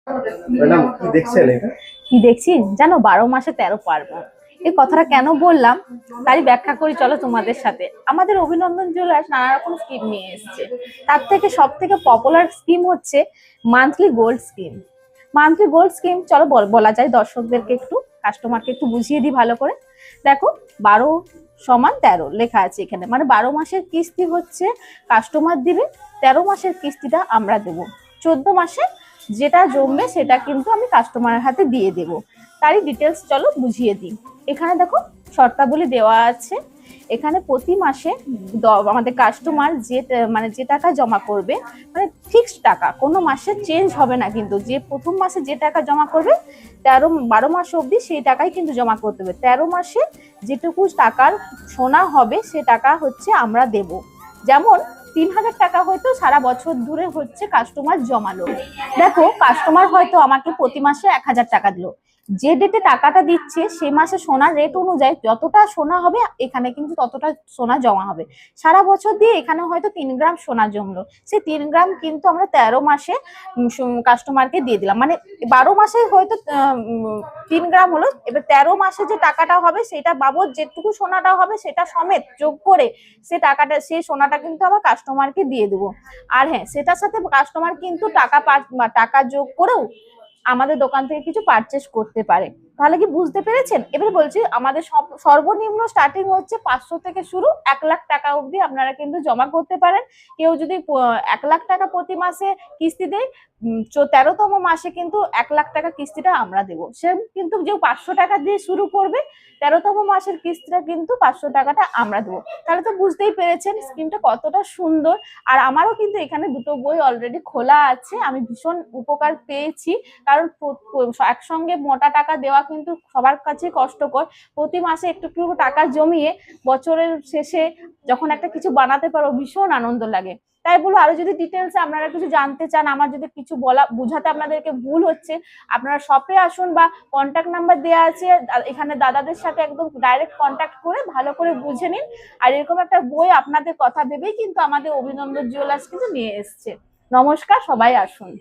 Madam কি দেখছেন এটা? কি দেখছি জানো, 12 মাসে 13 পার্বণ। এই কথাটা কেন বললাম তারই ব্যাখ্যা করি চলো তোমাদের সাথে। আমাদের অভিনন্দন জুয়েলার্স নানা রকম স্কিম নিয়ে এসেছে। তার থেকে সব থেকে পপুলার স্কিম হচ্ছে monthly gold scheme. Monthly gold scheme চলো বলা যায় দর্শকদেরকে, একটু কাস্টমারকে একটু বুঝিয়ে দিই ভালো করে। দেখো, 12 = 13 লেখা আছে এখানে, মানে 12 মাসের কিস্তি হচ্ছে কাস্টমার দিবে, 13 মাসের কিস্তিটা আমরা দেবো। 14 মাসে যেটা জমবে সেটা কিন্তু আমি কাস্টমারের হাতে দিয়ে দেব। তারই ডিটেলস চলো বুঝিয়ে দিই। এখানে দেখো শর্তাবলী দেওয়া আছে। এখানে প্রতি মাসে আমাদের কাস্টমার যে টাকা জমা করবে, মানে ফিক্সড টাকা, কোনো মাসে চেঞ্জ হবে না, কিন্তু যে প্রথম মাসে যে টাকা জমা করবে 12 মাস অবধি সেই টাকাই কিন্তু জমা করতে হবে। 13 মাসে যেটুকু টাকার সোনা হবে সে টাকা হচ্ছে আমরা দেব। যেমন 3,000 টাকা হয়তো সারা বছর ধরে হচ্ছে কাস্টমার জমালো। দেখো, কাস্টমার হয়তো আমাকে প্রতি মাসে 1,000 টাকা দিল, যে ডেটে টাকাটা দিচ্ছে সে মাসে সোনার রেট অনুযায়ী যতটা সোনা হবে এখানে কিন্তু ততটা সোনা জমা হবে। সারা বছর দিয়ে এখানে হয়তো 3 গ্রাম সোনা জমলো, সেই 3 গ্রাম কিন্তু আমরা 13 মাসে কাস্টমারকে দিয়ে দিলাম। মানে 12 মাসে হয়তো 3 গ্রাম হলো, এবার 13 মাসে যে টাকাটা হবে সেটা বাবদ যেটুকু সোনাটা হবে সেটা সমেত যোগ করে সে টাকাটা, সেই সোনাটা কিন্তু আবার কাস্টমারকে দিয়ে দেবো। আর হ্যাঁ, সেটার সাথে কাস্টমার কিন্তু টাকা যোগ করেও আমাদের দোকান থেকে কিছু পারচেস করতে পারে। তাহলে কি বুঝতে পেরেছেন? এবারে বলছি, আমাদের সর্বনিম্ন স্টার্টিং হচ্ছে 500 থেকে শুরু, 1,00,000 টাকা অবধি আপনারা কিন্তু জমা করতে পারেন। কেউ যদি 1,00,000 টাকা প্রতি মাসে কিস্তি দেয়, 13তম মাসে কিন্তু 1,00,000 টাকা কিস্তিটা আমরা দেবো। সে কিন্তু যে 500 টাকা দিয়ে শুরু করবে, 13তম মাসের কিস্তিটা কিন্তু 500 টাকাটা আমরা দেবো। তাহলে তো বুঝতেই পেরেছেন স্কিমটা কতটা সুন্দর। আর আমারও কিন্তু এখানে দুটো বই অলরেডি খোলা আছে, আমি ভীষণ উপকার পেয়েছি। কারণ একসঙ্গে মোটা টাকা দেওয়া কিন্তু সবার কাছে কষ্টকর। প্রতি মাসে একটু একটু টাকা জমিয়ে বছরের শেষে যখন একটা কিছু বানাতে পারো ভীষণ আনন্দ লাগে। তাই বলো, আরো যদি ডিটেলসে আপনারা কিছু জানতে চান, আমার যদি কিছু বুঝাতে আপনাদেরকে ভুল হচ্ছে, আপনারা শপে আসুন বা কন্ট্যাক্ট নাম্বার দেওয়া আছে এখানে, দাদাদের সাথে একদম ডাইরেক্ট কন্ট্যাক্ট করে ভালো করে বুঝে নিন। আর এরকম একটা বই আপনাদের কথা ভেবেই কিন্তু আমাদের অভিনন্দন জুয়েলার্স কিন্তু নিয়ে এসছে। নমস্কার, সবাই আসুন।